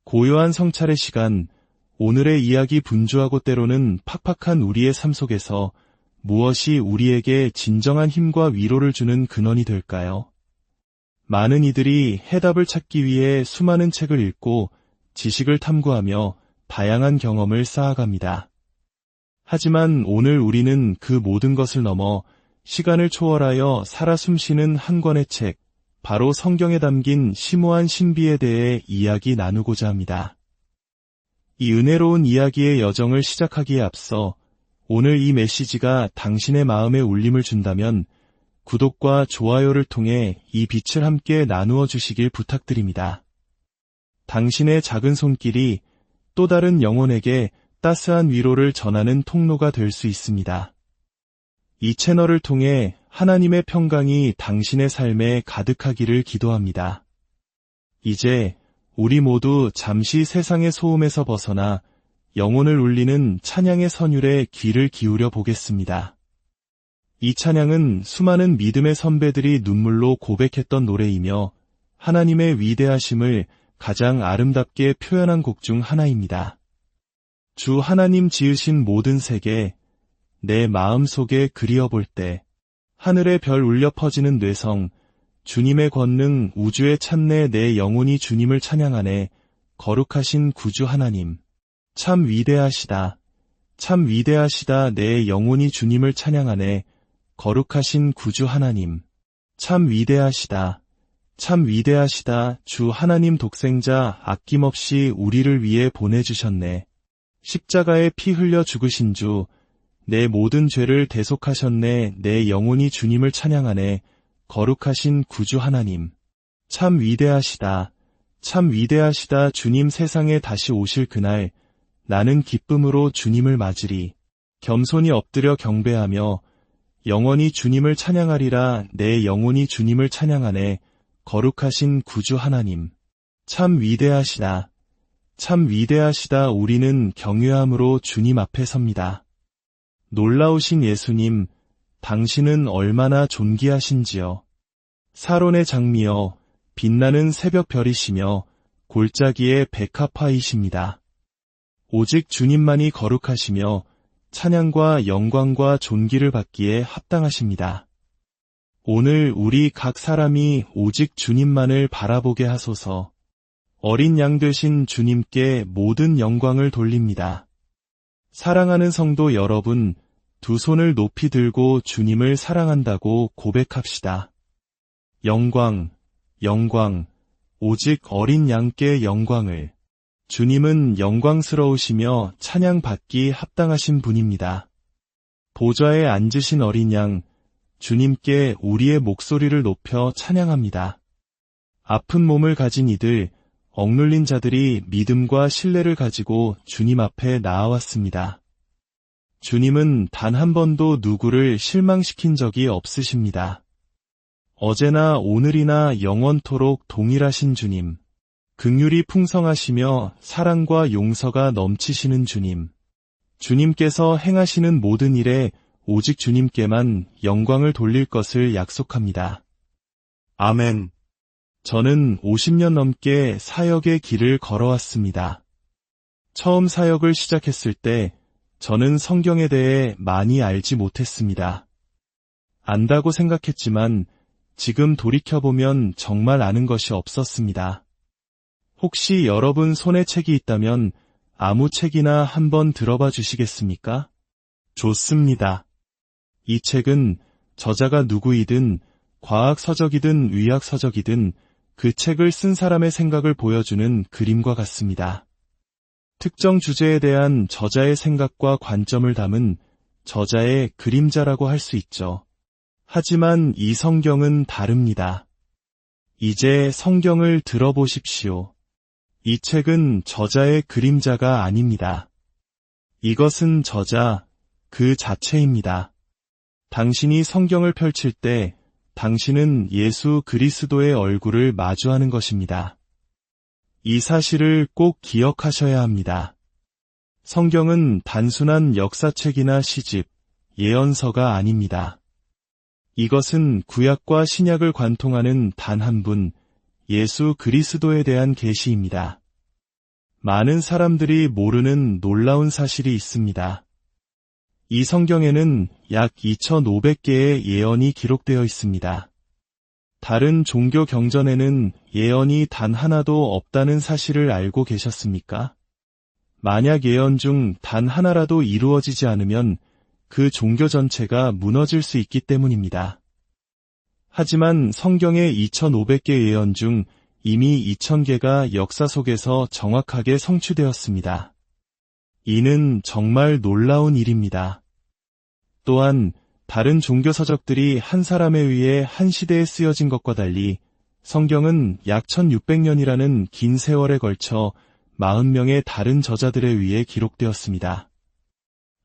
고요한 성찰의 시간, 오늘의 이야기 분주하고 때로는 팍팍한 우리의 삶 속에서 무엇이 우리에게 진정한 힘과 위로를 주는 근원이 될까요? 많은 이들이 해답을 찾기 위해 수많은 책을 읽고 지식을 탐구하며 다양한 경험을 쌓아갑니다. 하지만 오늘 우리는 그 모든 것을 넘어 시간을 초월하여 살아 숨쉬는 한 권의 책, 바로 성경에 담긴 심오한 신비에 대해 이야기 나누고자 합니다. 이 은혜로운 이야기의 여정을 시작하기에 앞서 오늘 이 메시지가 당신의 마음에 울림을 준다면 구독과 좋아요를 통해 이 빛을 함께 나누어 주시길 부탁드립니다. 당신의 작은 손길이 또 다른 영혼에게 따스한 위로를 전하는 통로가 될 수 있습니다. 이 채널을 통해 하나님의 평강이 당신의 삶에 가득하기를 기도합니다. 이제 우리 모두 잠시 세상의 소음에서 벗어나 영혼을 울리는 찬양의 선율에 귀를 기울여 보겠습니다. 이 찬양은 수많은 믿음의 선배들이 눈물로 고백했던 노래이며 하나님의 위대하심을 가장 아름답게 표현한 곡 중 하나입니다. 주 하나님 지으신 모든 세계, 내 마음속에 그리어볼 때 하늘의 별 울려 퍼지는 뇌성, 주님의 권능 우주에 찬내 내 영혼이 주님을 찬양하네. 거룩하신 구주 하나님, 참 위대하시다. 참 위대하시다. 내 영혼이 주님을 찬양하네. 거룩하신 구주 하나님, 참 위대하시다. 참 위대하시다. 주 하나님 독생자 아낌없이 우리를 위해 보내주셨네. 십자가에 피 흘려 죽으신 주, 내 모든 죄를 대속하셨네. 내 영혼이 주님을 찬양하네. 거룩하신 구주 하나님, 참 위대하시다. 참 위대하시다. 주님 세상에 다시 오실 그날 나는 기쁨으로 주님을 맞으리. 겸손히 엎드려 경배하며 영원히 주님을 찬양하리라. 내 영혼이 주님을 찬양하네. 거룩하신 구주 하나님, 참 위대하시다. 참 위대하시다. 우리는 경외함으로 주님 앞에 섭니다. 놀라우신 예수님, 당신은 얼마나 존귀하신지요. 사론의 장미여, 빛나는 새벽별이시며 골짜기의 백합화이십니다. 오직 주님만이 거룩하시며 찬양과 영광과 존귀를 받기에 합당하십니다. 오늘 우리 각 사람이 오직 주님만을 바라보게 하소서. 어린 양 되신 주님께 모든 영광을 돌립니다. 사랑하는 성도 여러분, 두 손을 높이 들고 주님을 사랑한다고 고백합시다. 영광, 영광, 오직 어린 양께 영광을. 주님은 영광스러우시며 찬양받기 합당하신 분입니다. 보좌에 앉으신 어린 양, 주님께 우리의 목소리를 높여 찬양합니다. 아픈 몸을 가진 이들, 억눌린 자들이 믿음과 신뢰를 가지고 주님 앞에 나아왔습니다. 주님은 단 한 번도 누구를 실망시킨 적이 없으십니다. 어제나 오늘이나 영원토록 동일하신 주님, 긍휼이 풍성하시며 사랑과 용서가 넘치시는 주님, 주님께서 행하시는 모든 일에 오직 주님께만 영광을 돌릴 것을 약속합니다. 아멘. 저는 50년 넘게 사역의 길을 걸어왔습니다. 처음 사역을 시작했을 때 저는 성경에 대해 많이 알지 못했습니다. 안다고 생각했지만 지금 돌이켜보면 정말 아는 것이 없었습니다. 혹시 여러분 손에 책이 있다면 아무 책이나 한번 들어봐 주시겠습니까? 좋습니다. 이 책은 저자가 누구이든 과학서적이든 의학서적이든 그 책을 쓴 사람의 생각을 보여주는 그림과 같습니다. 특정 주제에 대한 저자의 생각과 관점을 담은 저자의 그림자라고 할 수 있죠. 하지만 이 성경은 다릅니다. 이제 성경을 들어보십시오. 이 책은 저자의 그림자가 아닙니다. 이것은 저자, 그 자체입니다. 당신이 성경을 펼칠 때 당신은 예수 그리스도의 얼굴을 마주하는 것입니다. 이 사실을 꼭 기억하셔야 합니다. 성경은 단순한 역사책이나 시집, 예언서가 아닙니다. 이것은 구약과 신약을 관통하는 단 한 분, 예수 그리스도에 대한 계시입니다. 많은 사람들이 모르는 놀라운 사실이 있습니다. 이 성경에는 약 2,500개의 예언이 기록되어 있습니다. 다른 종교 경전에는 예언이 단 하나도 없다는 사실을 알고 계셨습니까? 만약 예언 중 단 하나라도 이루어지지 않으면 그 종교 전체가 무너질 수 있기 때문입니다. 하지만 성경의 2,500개 예언 중 이미 2,000개가 역사 속에서 정확하게 성취되었습니다. 이는 정말 놀라운 일입니다. 또한 다른 종교 서적들이 한 사람에 의해 한 시대에 쓰여진 것과 달리 성경은 약 1600년이라는 긴 세월에 걸쳐 40명의 다른 저자들에 의해 기록되었습니다.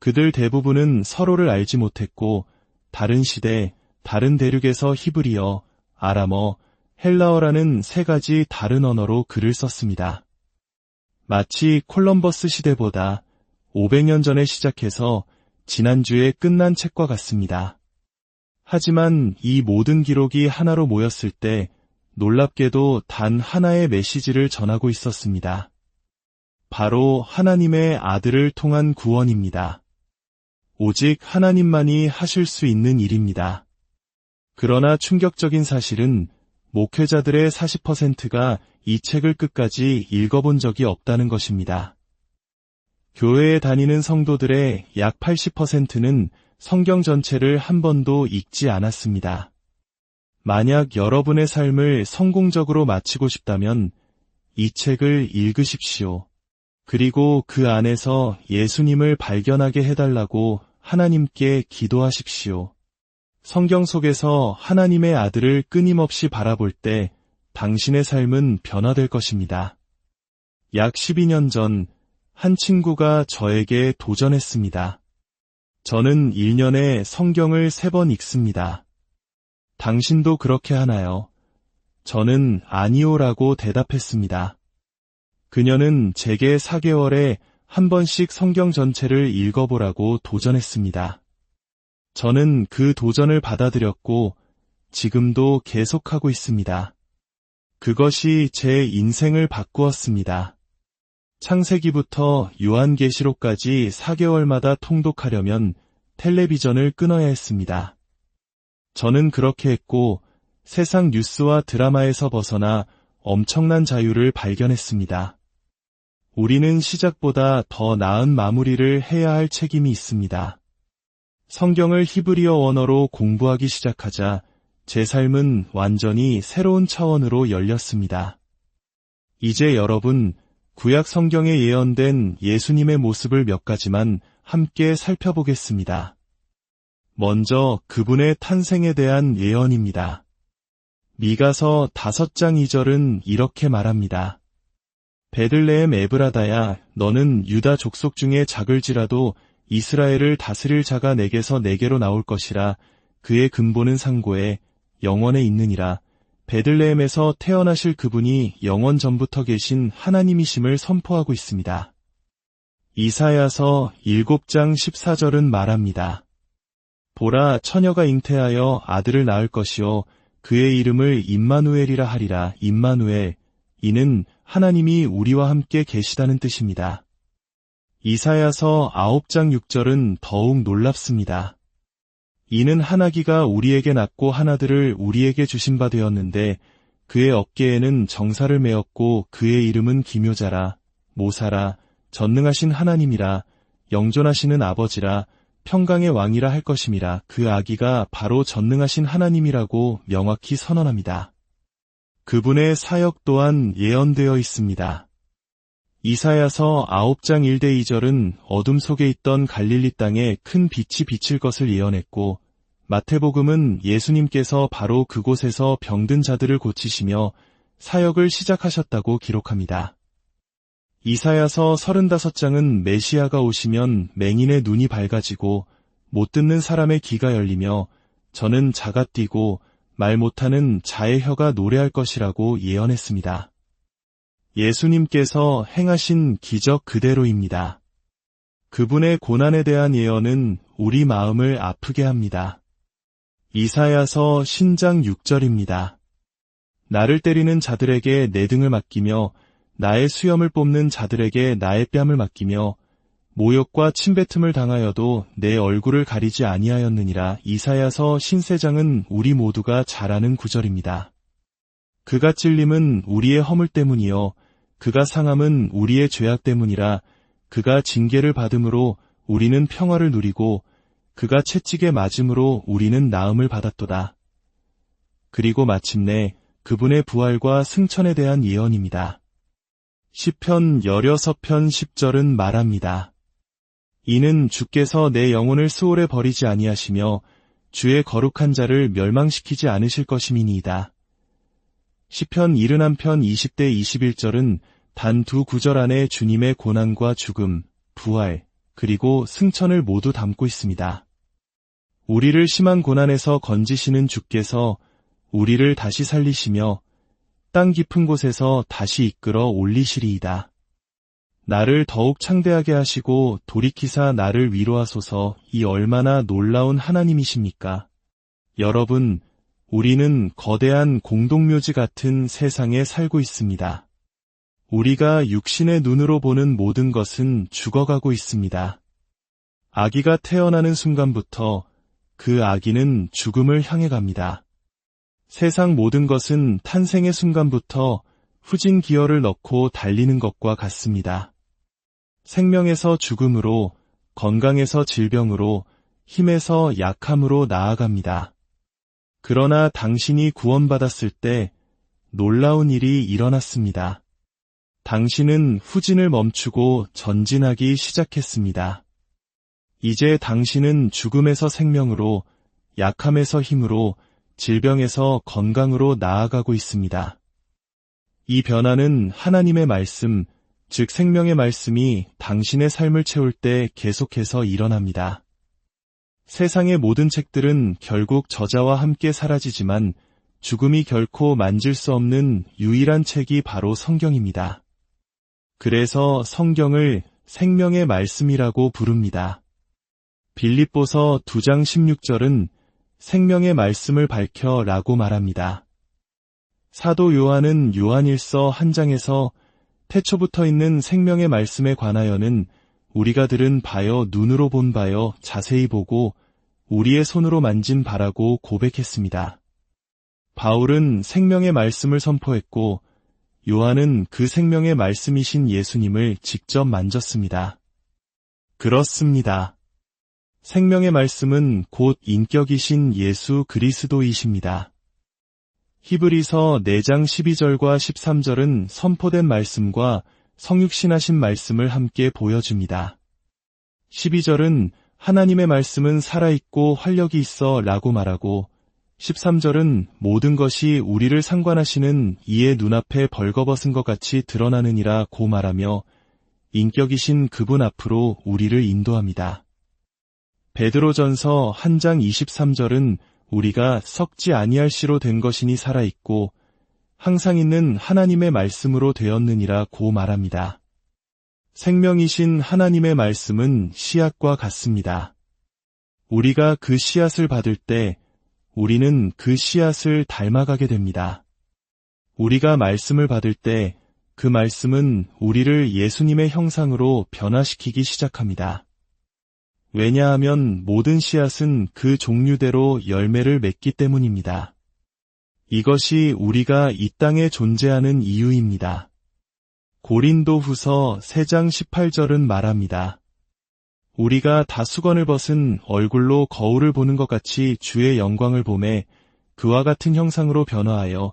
그들 대부분은 서로를 알지 못했고 다른 시대, 다른 대륙에서 히브리어, 아람어, 헬라어라는 세 가지 다른 언어로 글을 썼습니다. 마치 콜럼버스 시대보다 500년 전에 시작해서 지난주에 끝난 책과 같습니다. 하지만 이 모든 기록이 하나로 모였을 때 놀랍게도 단 하나의 메시지를 전하고 있었습니다. 바로 하나님의 아들을 통한 구원입니다. 오직 하나님만이 하실 수 있는 일입니다. 그러나 충격적인 사실은 목회자들의 40%가 이 책을 끝까지 읽어본 적이 없다는 것입니다. 교회에 다니는 성도들의 약 80%는 성경 전체를 한 번도 읽지 않았습니다. 만약 여러분의 삶을 성공적으로 마치고 싶다면 이 책을 읽으십시오. 그리고 그 안에서 예수님을 발견하게 해달라고 하나님께 기도하십시오. 성경 속에서 하나님의 아들을 끊임없이 바라볼 때 당신의 삶은 변화될 것입니다. 약 12년 전 한 친구가 저에게 도전했습니다. 저는 1년에 성경을 3번 읽습니다. 당신도 그렇게 하나요? 저는 아니요라고 대답했습니다. 그녀는 제게 4개월에 한 번씩 성경 전체를 읽어보라고 도전했습니다. 저는 그 도전을 받아들였고 지금도 계속하고 있습니다. 그것이 제 인생을 바꾸었습니다. 창세기부터 요한계시록까지 4개월마다 통독하려면 텔레비전을 끊어야 했습니다. 저는 그렇게 했고 세상 뉴스와 드라마에서 벗어나 엄청난 자유를 발견했습니다. 우리는 시작보다 더 나은 마무리를 해야 할 책임이 있습니다. 성경을 히브리어 원어로 공부하기 시작하자 제 삶은 완전히 새로운 차원으로 열렸습니다. 이제 여러분, 구약 성경에 예언된 예수님의 모습을 몇 가지만 함께 살펴보겠습니다. 먼저 그분의 탄생에 대한 예언입니다. 미가서 5장 2절은 이렇게 말합니다. 베들레헴 에브라다야, 너는 유다 족속 중에 작을지라도 이스라엘을 다스릴 자가 내게서 내게로 나올 것이라. 그의 근본은 상고에 영원에 있느니라. 베들레헴에서 태어나실 그분이 영원 전부터 계신 하나님이심을 선포하고 있습니다. 이사야서 7장 14절은 말합니다. 보라, 처녀가 잉태하여 아들을 낳을 것이요 그의 이름을 임마누엘이라 하리라. 임마누엘, 이는 하나님이 우리와 함께 계시다는 뜻입니다. 이사야서 9장 6절은 더욱 놀랍습니다. 이는 하나기가 우리에게 낳고 하나들을 우리에게 주신 바 되었는데 그의 어깨에는 정사를 메었고 그의 이름은 기묘자라, 모사라, 전능하신 하나님이라, 영존하시는 아버지라, 평강의 왕이라 할 것임이라. 그 아기가 바로 전능하신 하나님이라고 명확히 선언합니다. 그분의 사역 또한 예언되어 있습니다. 이사야서 9장 1대 2절은 어둠 속에 있던 갈릴리 땅에 큰 빛이 비칠 것을 예언했고, 마태복음은 예수님께서 바로 그곳에서 병든 자들을 고치시며 사역을 시작하셨다고 기록합니다. 이사야서 35장은 메시아가 오시면 맹인의 눈이 밝아지고 못 듣는 사람의 귀가 열리며 저는 자가 뛰고 말 못하는 자의 혀가 노래할 것이라고 예언했습니다. 예수님께서 행하신 기적 그대로입니다. 그분의 고난에 대한 예언은 우리 마음을 아프게 합니다. 이사야서 신장 6절입니다. 나를 때리는 자들에게 내 등을 맡기며 나의 수염을 뽑는 자들에게 나의 뺨을 맡기며 모욕과 침뱉음을 당하여도 내 얼굴을 가리지 아니하였느니라. 이사야서 신세장은 우리 모두가 잘 아는 구절입니다. 그가 찔림은 우리의 허물 때문이요 그가 상함은 우리의 죄악 때문이라. 그가 징계를 받음으로 우리는 평화를 누리고 그가 채찍에 맞음으로 우리는 나음을 받았도다. 그리고 마침내 그분의 부활과 승천에 대한 예언입니다. 시편 16편 10절은 말합니다. 이는 주께서 내 영혼을 스올에 버리지 아니하시며 주의 거룩한 자를 멸망시키지 않으실 것임이니이다. 시편 71편 20대 21절은 단 두 구절 안에 주님의 고난과 죽음, 부활, 그리고 승천을 모두 담고 있습니다. 우리를 심한 고난에서 건지시는 주께서 우리를 다시 살리시며 땅 깊은 곳에서 다시 이끌어 올리시리이다. 나를 더욱 창대하게 하시고 돌이키사 나를 위로하소서. 이 얼마나 놀라운 하나님이십니까? 여러분, 우리는 거대한 공동묘지 같은 세상에 살고 있습니다. 우리가 육신의 눈으로 보는 모든 것은 죽어가고 있습니다. 아기가 태어나는 순간부터 그 아기는 죽음을 향해 갑니다. 세상 모든 것은 탄생의 순간부터 후진 기어를 넣고 달리는 것과 같습니다. 생명에서 죽음으로, 건강에서 질병으로, 힘에서 약함으로 나아갑니다. 그러나 당신이 구원받았을 때 놀라운 일이 일어났습니다. 당신은 후진을 멈추고 전진하기 시작했습니다. 이제 당신은 죽음에서 생명으로, 약함에서 힘으로, 질병에서 건강으로 나아가고 있습니다. 이 변화는 하나님의 말씀, 즉 생명의 말씀이 당신의 삶을 채울 때 계속해서 일어납니다. 세상의 모든 책들은 결국 저자와 함께 사라지지만 죽음이 결코 만질 수 없는 유일한 책이 바로 성경입니다. 그래서 성경을 생명의 말씀이라고 부릅니다. 빌립보서 2장 16절은 생명의 말씀을 밝혀 라고 말합니다. 사도 요한은 요한일서 1장에서 태초부터 있는 생명의 말씀에 관하여는 우리가 들은 바요 눈으로 본 바요 자세히 보고 우리의 손으로 만진 바라고 고백했습니다. 바울은 생명의 말씀을 선포했고 요한은 그 생명의 말씀이신 예수님을 직접 만졌습니다. 그렇습니다. 생명의 말씀은 곧 인격이신 예수 그리스도이십니다. 히브리서 4장 12절과 13절은 선포된 말씀과 성육신하신 말씀을 함께 보여줍니다. 12절은 하나님의 말씀은 살아있고 활력이 있어 라고 말하고 13절은 모든 것이 우리를 상관하시는 이의 눈앞에 벌거벗은 것 같이 드러나느니라 고 말하며 인격이신 그분 앞으로 우리를 인도합니다. 베드로전서 1장 23절은 우리가 썩지 아니할 씨로 된 것이니 살아있고 항상 있는 하나님의 말씀으로 되었느니라 고 말합니다. 생명이신 하나님의 말씀은 씨앗과 같습니다. 우리가 그 씨앗을 받을 때 우리는 그 씨앗을 닮아가게 됩니다. 우리가 말씀을 받을 때 그 말씀은 우리를 예수님의 형상으로 변화시키기 시작합니다. 왜냐하면 모든 씨앗은 그 종류대로 열매를 맺기 때문입니다. 이것이 우리가 이 땅에 존재하는 이유입니다. 고린도후서 3장 18절은 말합니다. 우리가 다 수건을 벗은 얼굴로 거울을 보는 것 같이 주의 영광을 보매 그와 같은 형상으로 변화하여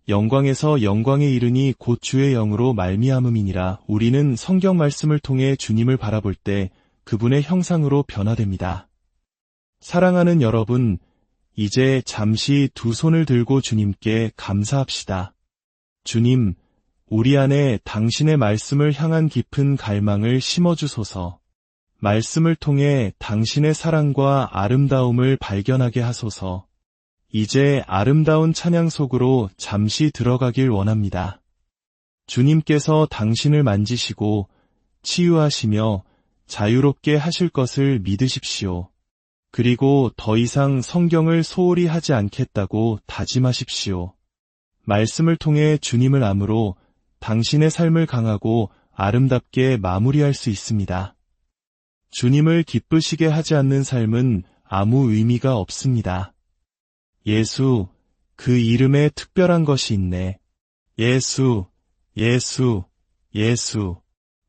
영광에서 영광에 이르니 곧 주의 영으로 말미암음이니라. 우리는 성경 말씀을 통해 주님을 바라볼 때 그분의 형상으로 변화됩니다. 사랑하는 여러분, 이제 잠시 두 손을 들고 주님께 감사합시다. 주님, 우리 안에 당신의 말씀을 향한 깊은 갈망을 심어주소서. 말씀을 통해 당신의 사랑과 아름다움을 발견하게 하소서. 이제 아름다운 찬양 속으로 잠시 들어가길 원합니다. 주님께서 당신을 만지시고 치유하시며 자유롭게 하실 것을 믿으십시오. 그리고 더 이상 성경을 소홀히 하지 않겠다고 다짐하십시오. 말씀을 통해 주님을 암으로 당신의 삶을 강하고 아름답게 마무리할 수 있습니다. 주님을 기쁘시게 하지 않는 삶은 아무 의미가 없습니다. 예수, 그 이름에 특별한 것이 있네. 예수, 예수, 예수,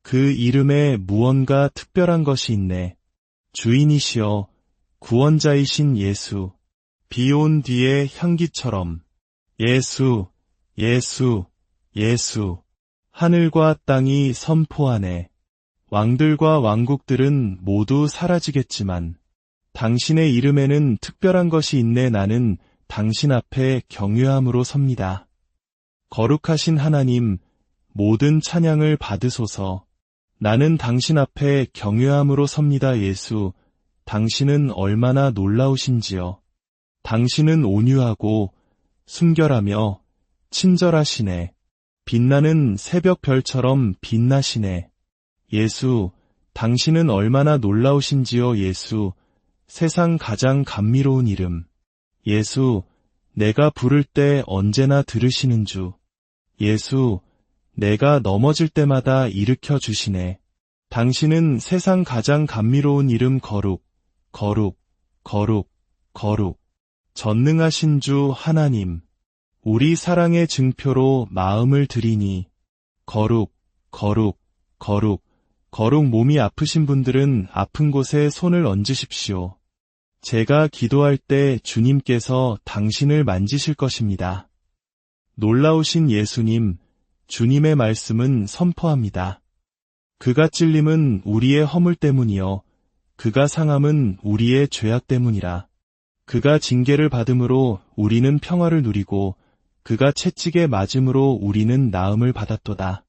그 이름에 무언가 특별한 것이 있네. 주인이시여, 구원자이신 예수, 비 온 뒤의 향기처럼. 예수, 예수, 예수, 하늘과 땅이 선포하네. 왕들과 왕국들은 모두 사라지겠지만 당신의 이름에는 특별한 것이 있네. 나는 당신 앞에 경외함으로 섭니다. 거룩하신 하나님, 모든 찬양을 받으소서. 나는 당신 앞에 경외함으로 섭니다. 예수, 당신은 얼마나 놀라우신지요. 당신은 온유하고 순결하며 친절하시네. 빛나는 새벽 별처럼 빛나시네. 예수, 당신은 얼마나 놀라우신지요. 예수, 세상 가장 감미로운 이름. 예수, 내가 부를 때 언제나 들으시는 주. 예수, 내가 넘어질 때마다 일으켜 주시네. 당신은 세상 가장 감미로운 이름. 거룩, 거룩, 거룩, 거룩. 전능하신 주 하나님, 우리 사랑의 증표로 마음을 드리니. 거룩, 거룩, 거룩, 거룩. 몸이 아프신 분들은 아픈 곳에 손을 얹으십시오. 제가 기도할 때 주님께서 당신을 만지실 것입니다. 놀라우신 예수님, 주님의 말씀은 선포합니다. 그가 찔림은 우리의 허물 때문이요, 그가 상함은 우리의 죄악 때문이라. 그가 징계를 받음으로 우리는 평화를 누리고 그가 채찍에 맞음으로 우리는 나음을 받았도다.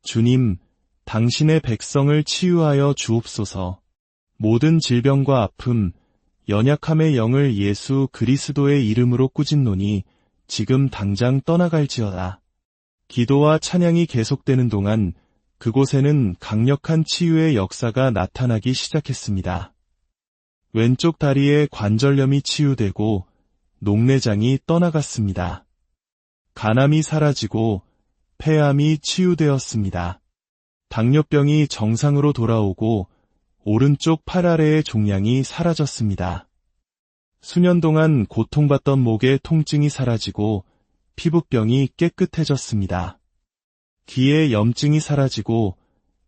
주님, 당신의 백성을 치유하여 주옵소서. 모든 질병과 아픔, 연약함의 영을 예수 그리스도의 이름으로 꾸짖노니 지금 당장 떠나갈지어다. 기도와 찬양이 계속되는 동안 그곳에는 강력한 치유의 역사가 나타나기 시작했습니다. 왼쪽 다리의 관절염이 치유되고 녹내장이 떠나갔습니다. 간암이 사라지고 폐암이 치유되었습니다. 당뇨병이 정상으로 돌아오고 오른쪽 팔 아래의 종양이 사라졌습니다. 수년 동안 고통받던 목의 통증이 사라지고 피부병이 깨끗해졌습니다. 귀의 염증이 사라지고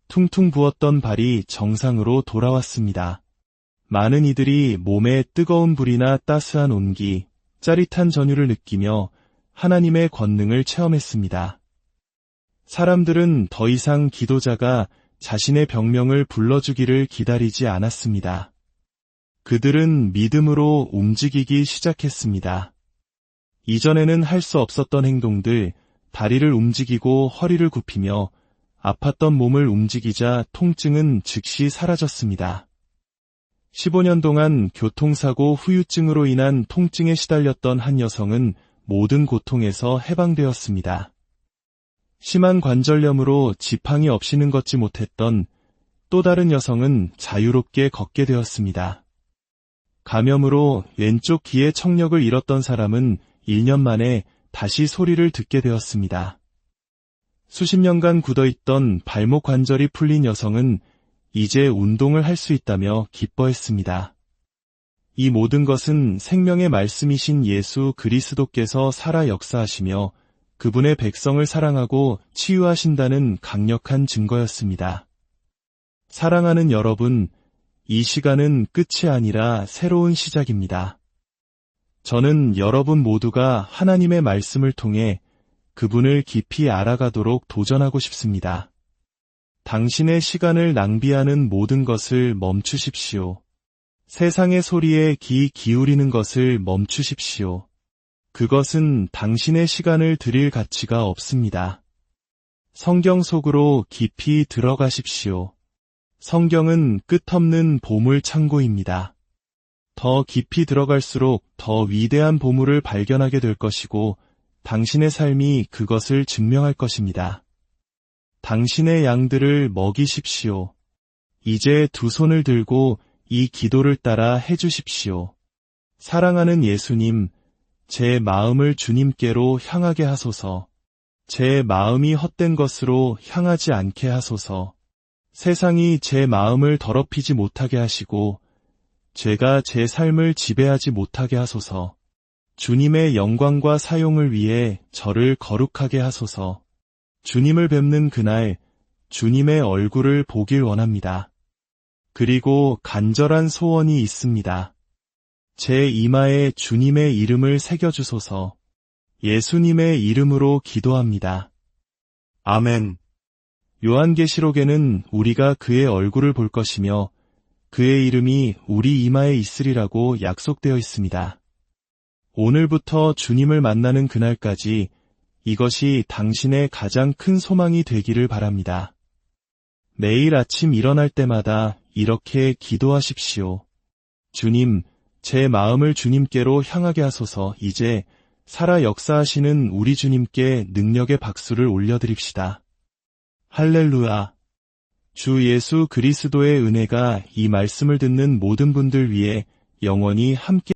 퉁퉁 부었던 발이 정상으로 돌아왔습니다. 많은 이들이 몸에 뜨거운 불이나 따스한 온기, 짜릿한 전율을 느끼며 하나님의 권능을 체험했습니다. 사람들은 더 이상 기도자가 자신의 병명을 불러주기를 기다리지 않았습니다. 그들은 믿음으로 움직이기 시작했습니다. 이전에는 할 수 없었던 행동들, 다리를 움직이고 허리를 굽히며 아팠던 몸을 움직이자 통증은 즉시 사라졌습니다. 15년 동안 교통사고 후유증으로 인한 통증에 시달렸던 한 여성은 모든 고통에서 해방되었습니다. 심한 관절염으로 지팡이 없이는 걷지 못했던 또 다른 여성은 자유롭게 걷게 되었습니다. 감염으로 왼쪽 귀의 청력을 잃었던 사람은 1년 만에 다시 소리를 듣게 되었습니다. 수십 년간 굳어있던 발목 관절이 풀린 여성은 이제 운동을 할 수 있다며 기뻐했습니다. 이 모든 것은 생명의 말씀이신 예수 그리스도께서 살아 역사하시며 그분의 백성을 사랑하고 치유하신다는 강력한 증거였습니다. 사랑하는 여러분, 이 시간은 끝이 아니라 새로운 시작입니다. 저는 여러분 모두가 하나님의 말씀을 통해 그분을 깊이 알아가도록 도전하고 싶습니다. 당신의 시간을 낭비하는 모든 것을 멈추십시오. 세상의 소리에 귀 기울이는 것을 멈추십시오. 그것은 당신의 시간을 드릴 가치가 없습니다. 성경 속으로 깊이 들어가십시오. 성경은 끝없는 보물 창고입니다. 더 깊이 들어갈수록 더 위대한 보물을 발견하게 될 것이고 당신의 삶이 그것을 증명할 것입니다. 당신의 양들을 먹이십시오. 이제 두 손을 들고 이 기도를 따라 해주십시오. 사랑하는 예수님, 제 마음을 주님께로 향하게 하소서. 제 마음이 헛된 것으로 향하지 않게 하소서. 세상이 제 마음을 더럽히지 못하게 하시고 죄가 제 삶을 지배하지 못하게 하소서. 주님의 영광과 사용을 위해 저를 거룩하게 하소서. 주님을 뵙는 그날 주님의 얼굴을 보길 원합니다. 그리고 간절한 소원이 있습니다. 제 이마에 주님의 이름을 새겨주소서. 예수님의 이름으로 기도합니다. 아멘. 요한계시록에는 우리가 그의 얼굴을 볼 것이며 그의 이름이 우리 이마에 있으리라고 약속되어 있습니다. 오늘부터 주님을 만나는 그날까지 이것이 당신의 가장 큰 소망이 되기를 바랍니다. 매일 아침 일어날 때마다 이렇게 기도하십시오. 주님, 제 마음을 주님께로 향하게 하소서. 이제 살아 역사하시는 우리 주님께 능력의 박수를 올려드립시다. 할렐루야. 주 예수 그리스도의 은혜가 이 말씀을 듣는 모든 분들 위해 영원히 함께